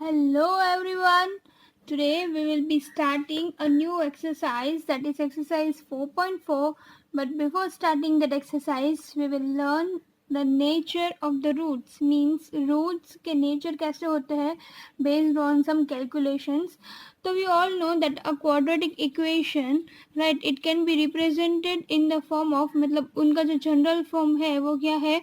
Hello everyone. Today we will be starting a new exercise, that is exercise 4.4. But before starting that exercise we will learn the nature of the roots, means roots के nature कैसे होते हैं based on some calculations. So we all know that a quadratic equation, right, it can be represented in the form of, मतलब उनका जो general form है वो क्या है,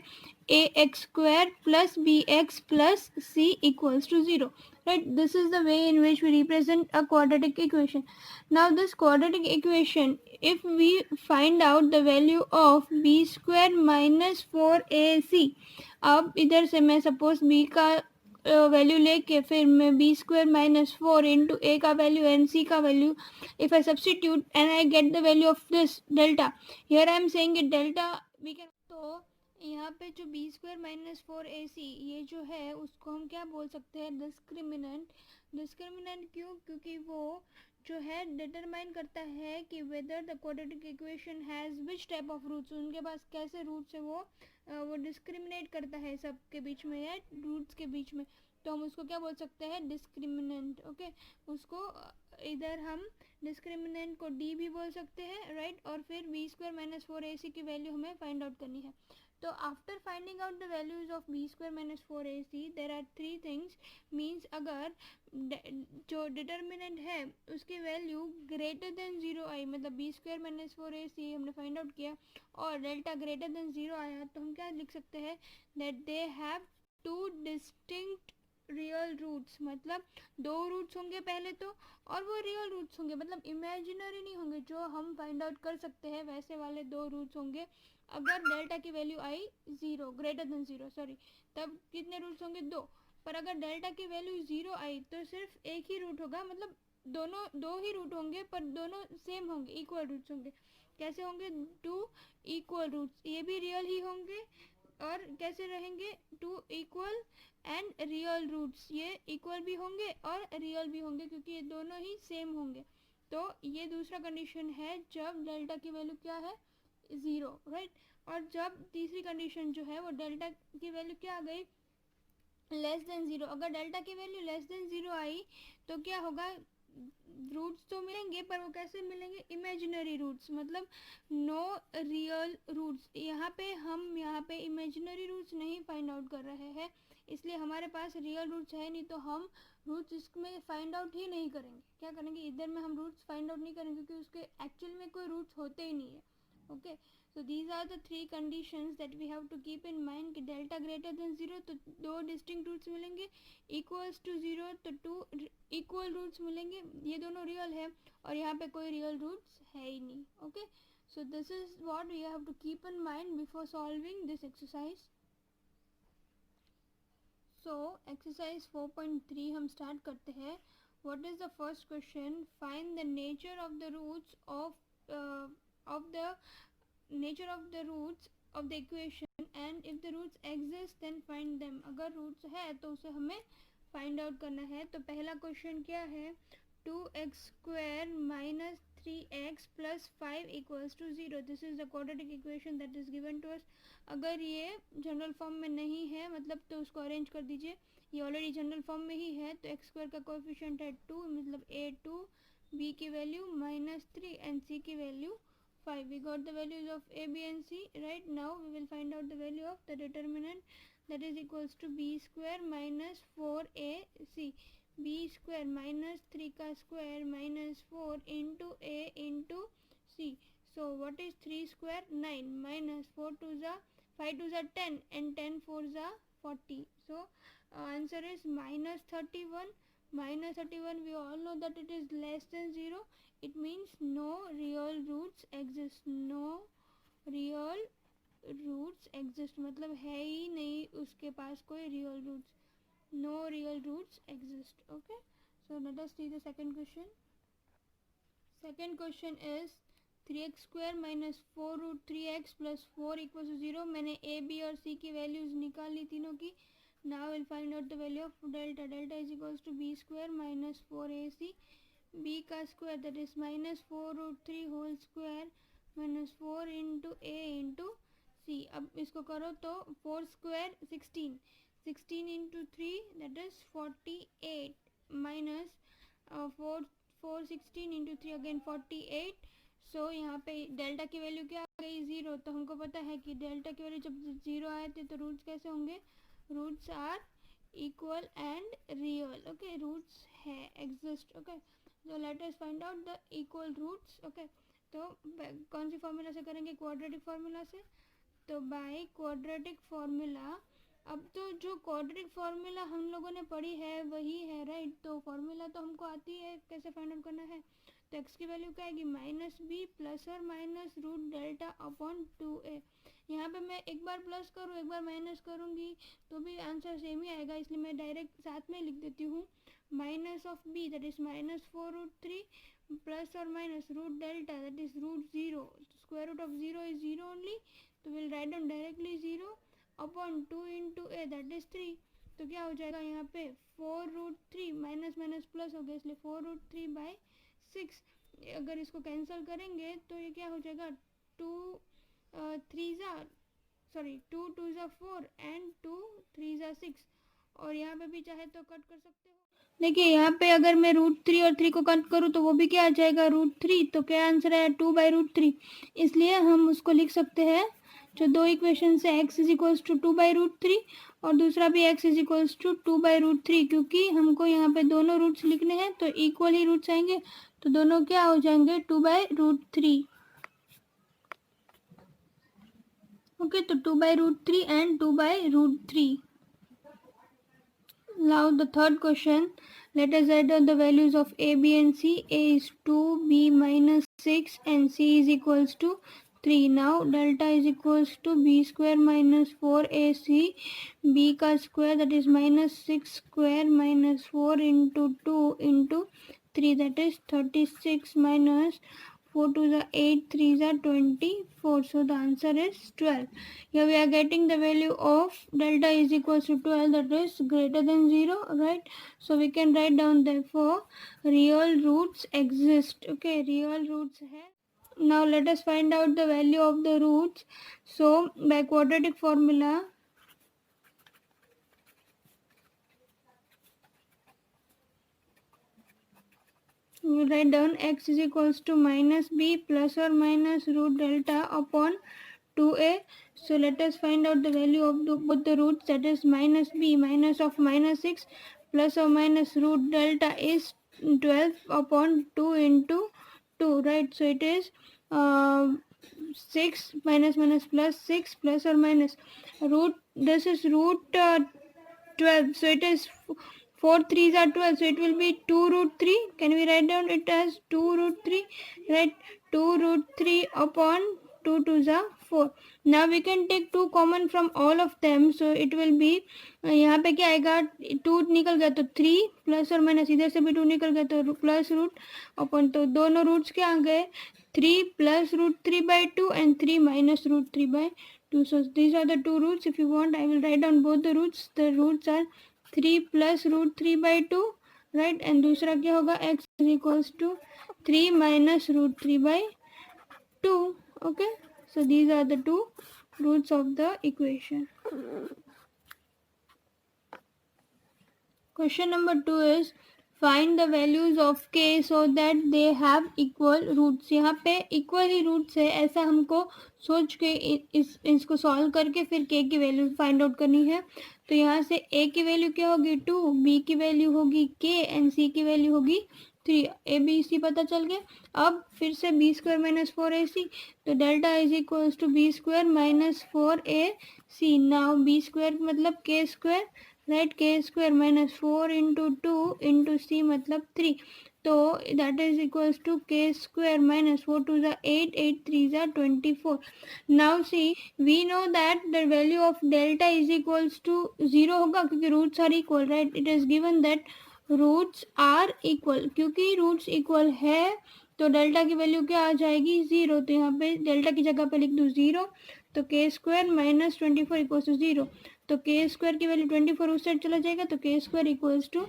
ax square plus bx plus c equals to 0. Right, this is the way in which we represent a quadratic equation. Now this quadratic equation, if we find out the value of b square minus 4ac, अब इधर से मैं suppose b का value लेके फिर मैं B square minus 4 into ए का value and सी का value, if I substitute and I get the value of this delta, here I am saying it delta we can, तो यहाँ पे जो बी स्क्वायर माइनस 4ac ये जो है उसको हम क्या बोल सकते हैं, डिस्क्रिमिनेंट. डिस्क्रिमिनेंट क्यों, क्योंकि वो जो है डिटरमाइन करता है कि whether the quadratic equation has which type of roots, उनके पास कैसे रूट्स है, वो डिस्क्रिमिनेट करता है सबके बीच में या रूट्स के बीच में. तो हम उसको क्या बोल सकते हैं, डिस्क्रिमिनेंट. ओके, उसको इधर हम डिस्क्रिमिनेंट को डी भी बोल सकते हैं, राइट. और फिर बी स्क्वायर माइनस 4ac की वैल्यू हमें फाइंड आउट करनी है. तो after finding out the values of b square minus 4ac there are three things. Means अगर जो डिटर्मिनेंट है उसकी वैल्यू ग्रेटर देन 0 आई, मतलब बी स्क्वायर माइनस 4ac हमने फाइंड आउट किया और डेल्टा ग्रेटर देन 0 आया, तो हम क्या लिख सकते हैं, that they have two distinct real roots. मतलब दो रूट्स होंगे पहले तो, और वो रियल रूट्स होंगे, मतलब इमेजिनरी नहीं होंगे. जो हम फाइंड आउट कर सकते हैं वैसे वाले दो रूट्स होंगे अगर डेल्टा की वैल्यू आई 0 ग्रेटर देन 0, सॉरी, तब कितने रूट्स होंगे, दो. पर अगर डेल्टा की वैल्यू 0 आई तो सिर्फ एक ही रूट होगा, मतलब दोनों दो ही रूट होंगे पर दोनों सेम होंगे, इक्वल रूट्स होंगे. कैसे होंगे, टू इक्वल रूट्स, ये भी रियल ही होंगे. और कैसे रहेंगे, two equal and real roots, ये इक्वल भी होंगे और रियल भी होंगे क्योंकि ये दोनों ही सेम होंगे. तो ये दूसरा कंडीशन है जब डेल्टा की वैल्यू क्या है, 0, राइट. और जब तीसरी कंडीशन जो है वो डेल्टा की वैल्यू क्या आ गई, लेस देन 0. अगर डेल्टा की वैल्यू लेस देन 0 आई तो क्या होगा, रूट्स तो मिलेंगे पर वो कैसे मिलेंगे, इमेजिनरी रूट्स, मतलब नो रियल रूट्स. यहाँ पे इमेजिनरी रूट्स नहीं फाइंड आउट कर रहे हैं, इसलिए हमारे पास रियल रूट्स है नहीं, तो हम रूट्स इसमें फाइंड आउट ही नहीं करेंगे. क्या करेंगे, इधर में हम रूट्स फाइंड आउट नहीं करेंगे क्योंकि उसके एक्चुअल में कोई रूट्स होते ही नहीं है. Okay, so these are the three conditions that we have to keep in mind कि डेल्टा ग्रेटर देन 0 तो दो डिस्टिंक्ट रूट्स मिलेंगे, इक्वल्स टू 0 तो टू इक्वल रूट्स मिलेंगे, ये दोनों रियल है, और यहाँ पे कोई रियल रूट्स है ही नहीं. Okay, so this is what we have to keep in mind before solving this exercise. So exercise 4.3 हम start करते हैं. What is the first question, find the nature of the roots of the nature of the roots of the equation and if the roots exist then find them. अगर roots है तो उसे हमें find out करना है. तो पहला question क्या है, 2x square minus 3x plus 5 equals to 0. This is the quadratic equation that is given to us. अगर ये जनरल फॉर्म में नहीं है मतलब तो उसको अरेंज कर दीजिए. ये ऑलरेडी जनरल फॉर्म में ही है, तो एक्स स्क्वायर का कोएफिशिएंट है 2, मतलब a2, b की वैल्यू -3 एंड c की value 5. We got the values of a, b and c. Right, now we will find out the value of the determinant, that is equals to b square minus 4ac. b square minus 3 का square minus 4 into a into c. So what is 3 square, 9, minus 4 to the 5 to the 10 and 10 4 the 40. So answer is -31. -31, we all know that it is less than 0. It means no real roots exist. No real roots exist मतलब है ही नहीं उसके पास कोई real roots. No real roots exist. Okay, so let us see the second question. Second question is 3x square minus 4 root 3x plus 4 equals to 0. मैंने a, b और c की values निकाल ली तीनों की. Now we'll find out the value of delta. Delta is equals to b square minus 4ac. b का square that is minus 4 root 3 whole square minus 4 into A into सी. अब इसको करो तो 4 square 16, 16 into 3 that is 48 minus 4 16 into 3 again 48. सो यहाँ पे delta की value क्या आ गई 0। तो हमको पता है कि डेल्टा की वैल्यू जब 0 आए थे तो रूट्स कैसे होंगे, roots are equal and real. Okay, roots है एग्जिस्ट। ओके, तो let us find out the equal roots. Okay, तो कौन सी फॉर्मूला से करेंगे, क्वाड्रेटिक फार्मूला से। तो बाय क्वाड्रेटिक फार्मूला, अब तो जो क्वाड्रेटिक फार्मूला हम लोगों ने पढ़ी है वही है, राइट। तो फार्मूला तो हमको आती है, कैसे फाइंड आउट करना है। तो एक्स की वैल्यू क्या आएगी, माइनस बी प्लस और minus root delta upon 2a। यहाँ पे मैं एक बार प्लस करूँ एक बार माइनस करूँगी तो भी आंसर सेम ही आएगा, इसलिए मैं डायरेक्ट साथ में लिख देती हूँ minus of b that is -4√3 plus और minus root delta that is √0। Square root of 0 is 0 only, तो will write down directly 0 upon 2 into a that is 3। तो क्या हो जाएगा यहाँ पे 4√3 माइनस माइनस प्लस हो गया, इसलिए 4√3/6। अगर इसको कैंसिल करेंगे तो ये क्या हो जाएगा, 2 2 ज़ा 4 एंड 2 3 ज़ा 6। और यहाँ पे भी चाहे तो कट कर सकते हो। देखिए यहाँ पे अगर मैं √3 और 3 को कट करूँ तो वो भी क्या आ जाएगा, √3। तो क्या आंसर है 2/√3। इसलिए हम उसको लिख सकते हैं जो दो इक्वेशन से x इज इक्वल्स टू 2/√3 और दूसरा भी x इज इक्वल्स टू 2/√3, क्योंकि हमको यहाँ पे दोनों रूट्स लिखने हैं तो इक्वल ही रूट्स आएंगे, तो दोनों क्या हो जाएंगे 2/√3। ओके, तो 2/√3 and 2/√3। Now the third question, let us write down the values of a, b and c. A is 2, b minus 6 and c is equals to 3. Now delta is equals to b square minus 4ac, b का square that is minus 6 square minus 4 into 2 into 3 that is 36 minus 4 2 is 8, 3 is 24. So the answer is 12. Here we are getting the value of delta is equals to 12, that is greater than 0, right. So we can write down therefore real roots exist. Okay, real roots hai. Now let us find out the value of the roots. So by quadratic formula, we write down x is equals to minus b plus or minus root delta upon 2a. So let us find out the value of both the roots, that is minus b, minus of minus 6 plus or minus root delta is 12 upon 2 into 2, right. So it is 6 minus minus plus 6 plus or minus root, this is root 12, so it is 4 3s are 12, so it will be 2√3. Can we write down it as 2√3, right. 2√3 upon 2 2s are 4. Now we can take 2 common from all of them, so it will be यहाँ पे क्या आएगा, 2 निकल गया तो 3 plus और minus इधर से भी 2 निकल गया तो प्लस रूट अपन, तो दोनों रूट्स क्या आ गए 3 plus √3/2 and 3 minus √3/2. So these are the two roots. If you want, I will write down both the roots. The roots are 3 plus √3/2, right. And दूसरा क्या होगा, x is equals to 3 minus √3/2. Okay, so these are the two roots of the equation. Question number 2 is find the values of k so that they have equal roots. यहाँ पे equal ही roots है, ऐसा हमको सोच के इसको solve करके फिर k की वैल्यू फाइंड आउट करनी है। तो यहाँ से a की वैल्यू क्या होगी 2, b की वैल्यू होगी k एंड c की वैल्यू होगी 3। ए बी सी पता चल गया। अब फिर से बी स्क्वायर माइनस 4ac, तो delta is equals to b square minus 4ac। Now b square मतलब k square, right, k square minus 4 into 2 into c मतलब 3, तो that is equals to k square minus 4 2 ज़ा 8 8 3 ज़ा 24। Now see we know that the value of delta is equals to 0 होगा क्योंकि roots are equal, right. It is given that roots are equal, क्योंकि roots equal है तो delta की value क्या आ जाएगी 0। तो यहाँ पे डेल्टा की जगह पे लिख दूँ 0, तो k square minus 24 equals to 0, तो k स्क्वायर की वैल्यू 24 उस साइड चला जाएगा तो k स्क्वायर इक्वल्स टू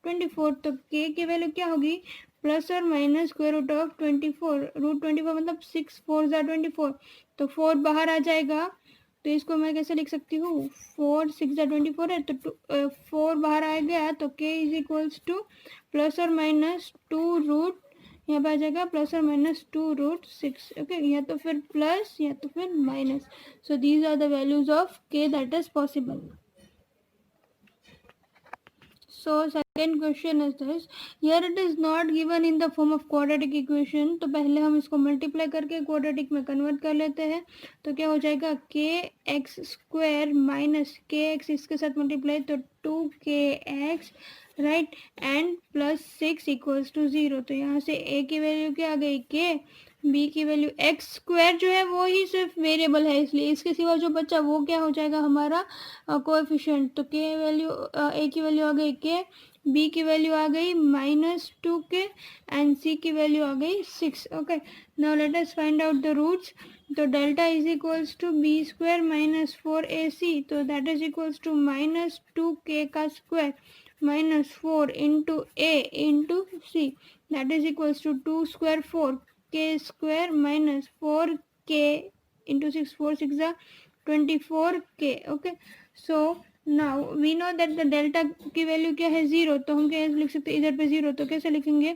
24। तो k की वैल्यू क्या होगी प्लस और माइनस स्क्वायर रूट ऑफ 24, √24 मतलब 6 4 ज़ा 24, तो 4 बाहर आ जाएगा तो इसको मैं कैसे लिख सकती हूँ, 4 6 24 है, तो 4 बाहर आ गया, तो k is equals to plus और माइनस 2 रूट, यहाँ पे आ जाएगा प्लस और माइनस 2√6, ओके, या तो फिर प्लस या तो फिर minus. So these are the values of k that is possible. So second question is this. Here it is not given in the form of quadratic equation. तो पहले हम इसको मल्टीप्लाई करके क्वाड्रेटिक में कन्वर्ट कर लेते हैं. तो क्या हो जाएगा, k x square minus k x, इसके साथ मल्टीप्लाई तो 2kx, right, and plus 6 equals to 0. तो यहाँ से a की वैल्यू क्या आ गई, k, b की वैल्यू एक्स स्क्वायर जो है वो ही सिर्फ वेरिएबल है, इसलिए इसके सिवा जो बच्चा वो क्या हो जाएगा हमारा कोएफिशिएंट. तो के वैल्यू, a की वैल्यू आ गई k, b की वैल्यू आ गई -2k एंड c की वैल्यू आ गई 6. Okay, now let us find out the roots. तो delta is equals to b square minus 4ac, तो that is equals to -2k का square minus 4 into a into c, that is equals to 2 square 4k square minus 4k into 6, 4 6 are 24k. okay, so now we know that the delta की value क्या है, 0. तो हम क्या लिख सकते हैं, इधर पे 0, तो कैसे लिखेंगे,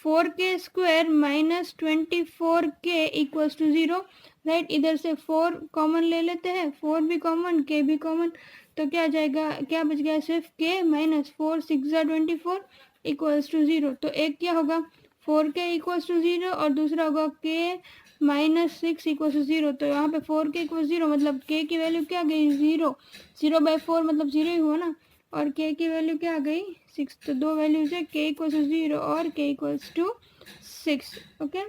4k square minus 24k equals to 0, right. इधर से 4 कॉमन ले लेते हैं, 4 भी कॉमन, k भी कॉमन, तो क्या आ जाएगा, क्या बच गया, सिर्फ k माइनस 4 6 24 इक्वल्स टू 0. तो एक क्या होगा, 4k इक्वल्स टू 0 और दूसरा होगा k माइनस 6 इक्वल्स टू 0. तो यहाँ पे 4k इक्वल्स 0 मतलब k की वैल्यू क्या आ गई, 0. 0/4 मतलब 0 ही हुआ ना, और k की वैल्यू क्या आ गई, 6. तो दो वैल्यूज है, k इक्वल्स टू 0 और k equals to 6. Okay,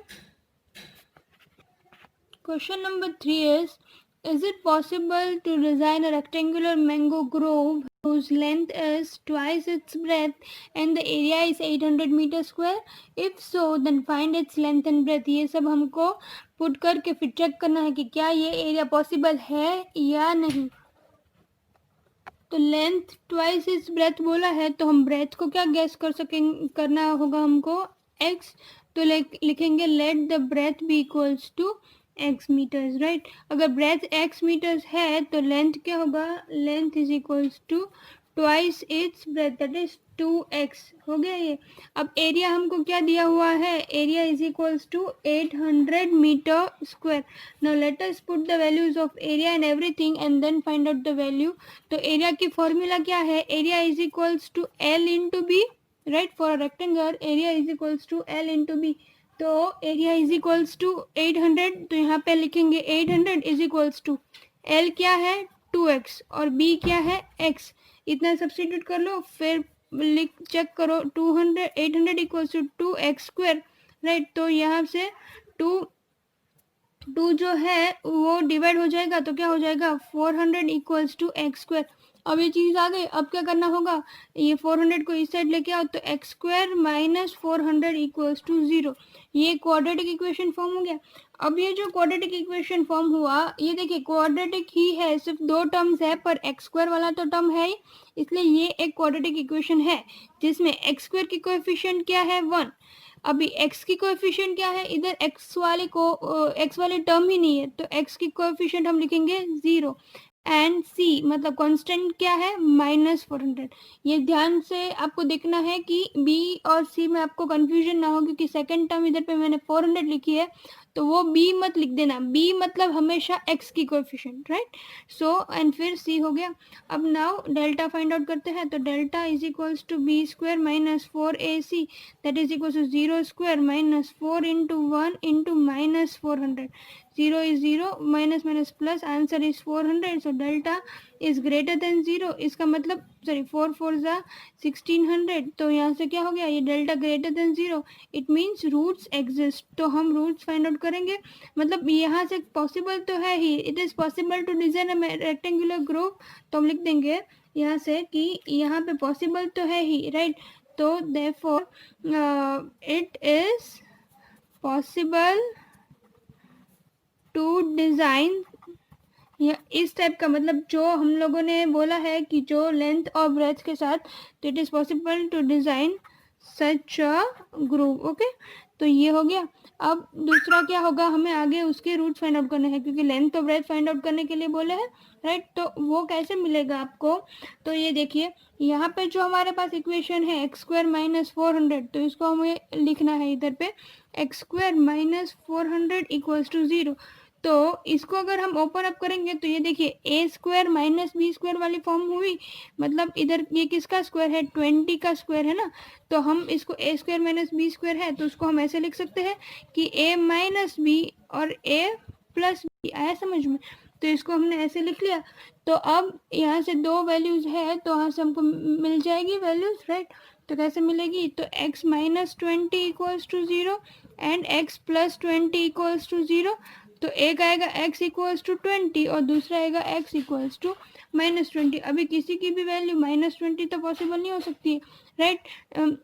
question number 3 is it possible to design a rectangular mango grove whose length is twice its breadth and the area is 800 meter square? If so, then find its length and breadth. ये सब हमको put करके फिर check करना है कि क्या ये एरिया पॉसिबल है या नहीं. तो लेंथ ट्वाइस इज ब्रेथ बोला है, तो हम ब्रेथ को क्या गैस कर सकेंगे, करना होगा हमको x. तो लिखेंगे let the breadth be equals to x metres, right. अगर ब्रेथ x मीटर्स है तो लेंथ क्या होगा, length is equals to twice its breadth, that is 2x. हो गया ये. अब एरिया हमको क्या दिया हुआ है, area is equals to 800 metre square. Now let us put the values of area and everything and then find out the value. तो एरिया की फॉर्मूला क्या है, area is equals to L into b, right. For a rectangle area is equals to L into b. तो area is equals to 800, तो यहाँ पे लिखेंगे 800 is equals to L क्या है 2x और B क्या है x. इतना सब्स्टिट्यूट कर लो, फिर चेक करो, 200 800 equals to 2x square, right. तो यहाँ से 2 जो है वो डिवाइड हो जाएगा, तो क्या हो जाएगा, 400 इक्वल्स टू x स्क्वायर. अब ये चीज़ आ गई, अब क्या करना होगा, ये 400 को इस साइड लेके आओ, तो x square minus 400 equals to 0. ये क्वाड्रेटिक इक्वेशन फॉर्म हो गया. अब ये जो क्वाड्रेटिक इक्वेशन फॉर्म हुआ, ये देखिए क्वाड्रेटिक ही है, सिर्फ 2 टर्म्स है, पर x स्क्वायर वाला तो टर्म है ही, इसलिए ये एक क्वाड्रेटिक इक्वेशन है जिसमें x स्क्वायर की कोएफिशिएंट क्या है, 1. अभी x की कोएफिशिएंट क्या है, इधर x वाले टर्म ही नहीं है, तो x की कोएफिशिएंट हम लिखेंगे 0 एंड c मतलब कांस्टेंट क्या है, -400. ये ध्यान से आपको देखना है कि b और c में आपको कंफ्यूजन ना हो, क्योंकि सेकंड टर्म इधर पे मैंने 400 लिखी है, तो वो b मत लिख देना, b मतलब हमेशा x की कोएफिशिएंट, राइट. सो एंड फिर c हो गया. अब नाउ डेल्टा फाइंड आउट करते हैं. तो delta is equals to b square minus 4ac, that is equals to 0 square minus 4 into 1 into minus 400. 0 is 0, minus minus plus, answer is 400. So delta is greater than 0. इसका मतलब 4 4 जा 1600. तो यहाँ से क्या हो गया, ये delta greater than 0. It means roots exist. तो हम रूट्स फाइंड आउट करेंगे, मतलब यहाँ से पॉसिबल तो है ही, it is possible to design a rectangular group. तो हम लिख देंगे यहाँ से कि यहाँ पे पॉसिबल तो है ही, राइट. तो therefore it is possible to design, या इस टाइप का, मतलब जो हम लोगों ने बोला है कि जो लेंथ और ब्रेथ के साथ, तो it is possible to design such a group. Okay, तो ये हो गया। अब दूसरा क्या होगा, हमें आगे उसके रूट फाइंड आउट करने हैं क्योंकि लेंथ और ब्रेथ फाइंड आउट करने के लिए बोले हैं, राइट। तो वो कैसे मिलेगा आपको, तो ये देखिए यहाँ पे जो हमारे पास इक्वेशन है एक्स स्क्वायर माइनस 400, तो इसको हमें लिखना है इधर पे x square minus 400 equals to 0। तो इसको अगर हम ओपन अप करेंगे तो ये देखिए ए स्क्वायर माइनस बी स्क्वायर वाली फॉर्म हुई, मतलब इधर ये किसका स्क्वायर है, 20 का स्क्वायर है ना। तो हम इसको ए स्क्वायर माइनस बी स्क्वायर है तो उसको हम ऐसे लिख सकते हैं कि ए माइनस बी और ए प्लस बी, आया समझ में। तो इसको हमने ऐसे लिख लिया। तो अब यहाँ से दो वैल्यूज है तो यहाँ से हमको मिल जाएगी वैल्यूज, राइट। तो कैसे मिलेगी, तो x minus 20 equals to 0 and x plus 20 equals to 0। तो एक आएगा x इक्वल्स टू 20 और दूसरा आएगा x इक्वल्स टू माइनस 20। अभी किसी की भी वैल्यू माइनस 20 तो पॉसिबल नहीं हो सकती है, राइट।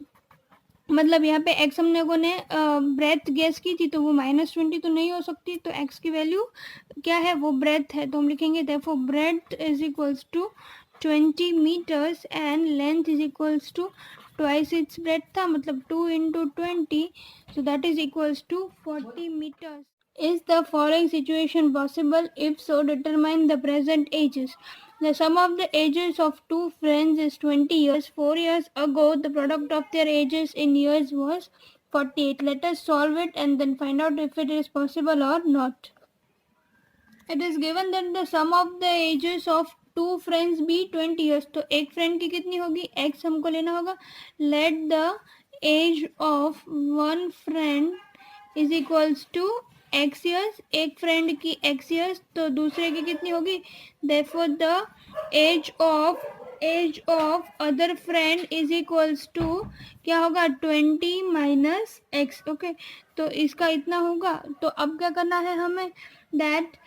मतलब यहाँ पे x हम लोगों ने ब्रेथ गेस की थी तो वो माइनस 20 तो नहीं हो सकती, तो x की वैल्यू क्या है, वो ब्रेथ है। तो हम लिखेंगे therefore breadth is equals to 20 metres and length is equals to twice its breadth था, मतलब 2 into 20, so that is equals to 40 meters. Is the following situation possible? If so, determine the present ages. The sum of the ages of two friends is 20 years. 4 years ago, the product of their ages in years was 48. Let us solve it and then find out if it is possible or not. It is given that the sum of the ages of two friends be 20 years. तो एक friend की कितनी होगी, x हमको लेना होगा. Let the age of one friend is equals to x years. एक friend की x years तो दूसरे की कितनी होगी, therefore the age of other friend is equals to क्या होगा 20 माइनस x. ओके, तो इसका इतना होगा. तो अब क्या करना है हमें, that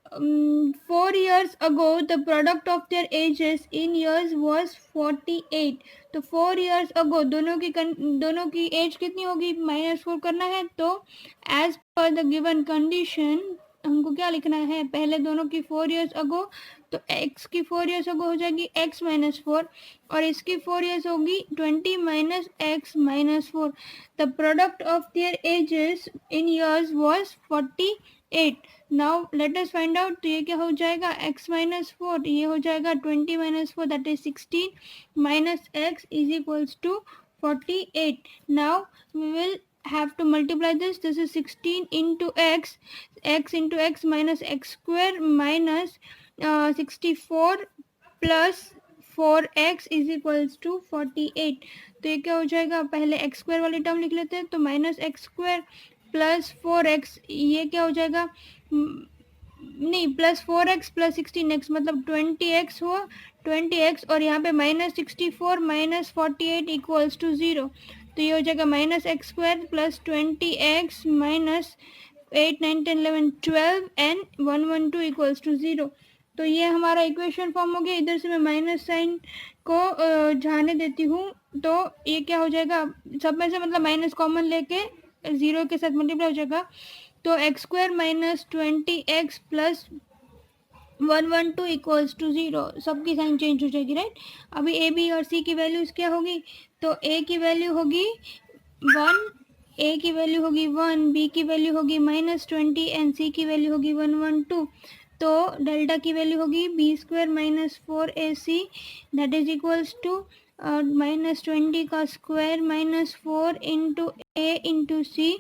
4 years ago the product of their ages in years was 48. तो 4 years ago दोनों की एज कितनी होगी, -4 करना है. तो as per the given condition हमको क्या लिखना है, पहले दोनों की 4 years ago, तो x की 4 years ago हो जाएगी x माइनस 4 और इसकी 4 years होगी 20 minus x minus 4. The product of their edges in years was 48. Now let us find out. तो ये क्या हो जाएगा, x माइनस 4, ये हो जाएगा 20 minus 4 that is 16 minus x is equals to 48. Now we will have to multiply this. This is 16 into x into x minus x square minus 64 plus 4x is equals to 48. तो ये क्या हो जाएगा, पहले x square वाली term लिख लेते हैं. तो minus x square plus 4x, ये क्या हो जाएगा, नहीं प्लस 4x प्लस 16x मतलब 20x हुआ, 20x और यहाँ पे माइनस 64 माइनस 48 इक्वल्स टू 0. तो ये हो जाएगा minus x square plus 20x minus 8 9 10 11 12 and 112 equals to 0. तो ये हमारा इक्वेशन फॉर्म हो गया. इधर से मैं माइनस साइन को जाने देती हूँ. तो ये क्या हो जाएगा, सब में से मतलब माइनस कॉमन लेके 0 के साथ मल्टीप्लाई हो जाएगा. तो x square minus 20x plus 112 equals to 0. सबकी साइन चेंज हो जाएगी, राइट. अभी ए बी और सी की वैल्यूज क्या होगी, तो ए की वैल्यू होगी 1, ए की वैल्यू होगी 1, बी की वैल्यू होगी -20 एंड सी की वैल्यू होगी 112. तो डेल्टा की वैल्यू होगी b square minus 4ac that is equals to -20 का स्क्वायर माइनस 4 इंटू ए इंटू सी.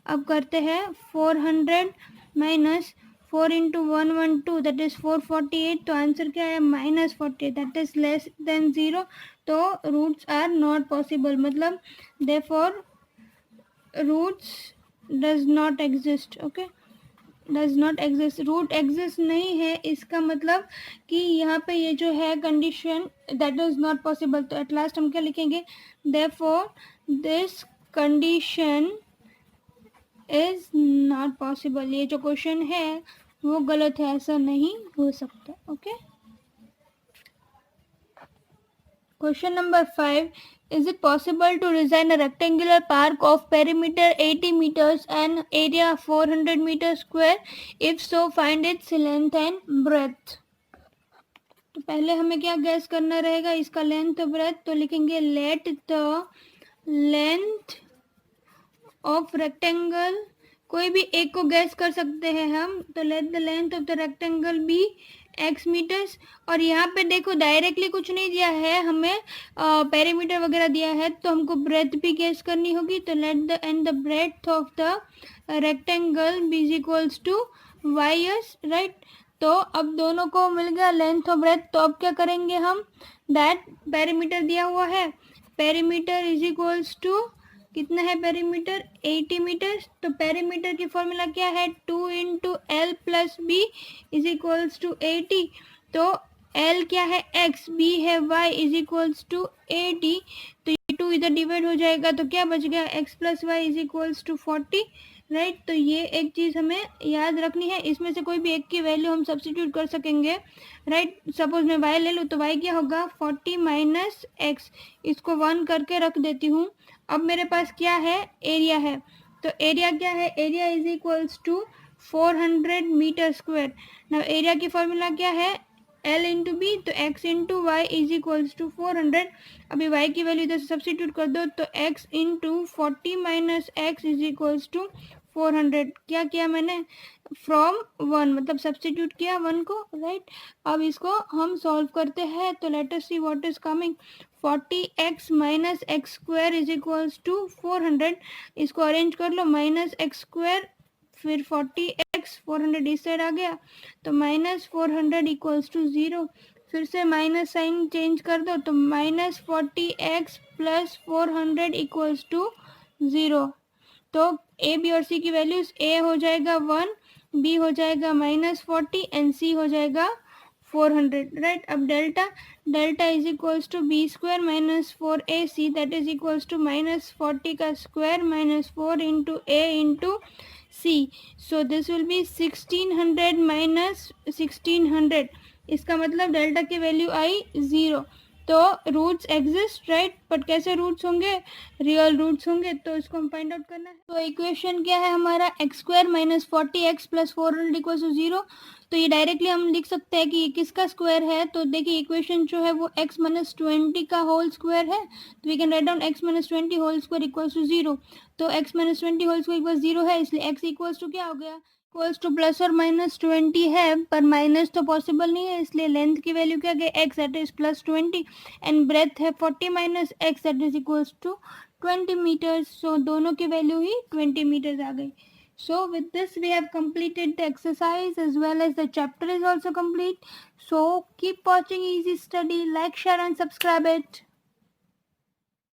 अब करते हैं 400 माइनस 4 इंटू 112 दैट इज 448. तो आंसर क्या है, -48 दैट इज लेस देन 0. तो रूट्स आर नॉट पॉसिबल, मतलब therefore roots does not exist. Okay, does not exist, root exist नहीं है, इसका मतलब कि यहाँ पे ये जो है condition that is not possible. तो एट लास्ट हम क्या लिखेंगे, therefore this condition is not possible. ये जो क्वेश्चन है वो गलत है, ऐसा नहीं हो सकता. Okay, question number 5. Is it possible to design a rectangular park of perimeter 80 meters and area 400 meters square? If so, find its length and breadth. तो पहले हमें क्या गैस करना रहेगा, इसका लेंथ ब्रेथ. तो लिखेंगे let the length of rectangle, कोई भी एक को गैस कर सकते हैं हम, तो let the length of the rectangle be x metres. और यहाँ पे देखो डायरेक्टली कुछ नहीं दिया है हमें, पेरीमीटर वगैरह दिया है, तो हमको ब्रेथ भी गैस करनी होगी। तो let the and the breadth of the rectangle be is equals to y s, right. तो अब दोनों को मिल गया लेंथ और ब्रेथ, तो अब क्या करेंगे हम, दैट पेरीमीटर दिया हुआ है, पेरीमीटर इज इक्वल्स टू कितना है पेरीमीटर 80 मीटर। तो पेरीमीटर की फॉर्मूला क्या है, 2 into l plus b is equals to 80। तो एल क्या है x, b है y इज इक्वल्स टू 80। तो ये 2 इधर डिवाइड हो जाएगा, तो क्या बच गया x plus y is equals to 40, right. तो ये एक चीज़ हमें याद रखनी है, इसमें से कोई भी एक की वैल्यू हम सब्स्टिट्यूट कर सकेंगे, राइट। सपोज मैं y ले लूँ तो y क्या होगा 40 माइनस एक्स, इसको 1 करके रख देती हूँ। अब मेरे पास क्या है, एरिया है, तो एरिया क्या है, area is equals to 400 metre square. Now area की फॉर्मूला क्या है, L इंटू बी, तो x into y is equals to 400। अभी y की वैल्यू इधर से सब्स्टिट्यूट कर दो, तो x into 40 minus x is equals to 400। क्या किया मैंने, फ्रॉम 1 मतलब सब्स्टिट्यूट किया 1 को, राइट। अब इसको हम सॉल्व करते हैं, तो let us see what is coming. 40x minus x square is equals to 400। इसको अरेंज कर लो, माइनस एक्स स्क्वायर फिर 40x, 400 इस साइड आ गया, तो माइनस 400 इक्वल्स टू 0। फिर से माइनस साइन चेंज कर दो, तो minus 40x plus 400 equals to 0। तो ए बी और सी की वैल्यूज, ए हो जाएगा 1, बी हो जाएगा -40 एंड सी हो जाएगा 400, राइट। अब delta is equals to b square minus 4ac, that is equals to -40 का square minus 4 into A into c. So this will be 1600 minus 1600, इसका मतलब डेल्टा की वैल्यू आई 0। तो रूट्स एग्जिस्ट, राइट, बट कैसे रूट्स होंगे, रियल रूट्स होंगे, तो इसको हम फाइंड आउट करना है। तो इक्वेशन क्या है हमारा, x square minus 40x plus 400 equal to 0। तो ये डायरेक्टली हम लिख सकते हैं कि ये किसका स्क्वायर है, तो देखिए इक्वेशन जो है वो x माइनस 20 का होल स्क्वायर है, तो we can write down x minus 20 whole square equals to 0। तो x minus 20 whole square equals 0 है, इसलिए x इक्वल्स टू क्या हो गया, इक्वल्स टू प्लस और माइनस 20 है, पर माइनस तो पॉसिबल नहीं है, इसलिए लेंथ की वैल्यू क्या गई x, that is plus 20, and breadth है 40 minus x, that is equals to 20 meters. So दोनों की वैल्यू ही 20 meters आ गई. So with this we have completed the exercise as well as the chapter is also complete. So keep watching Easy Study, like, share and subscribe it.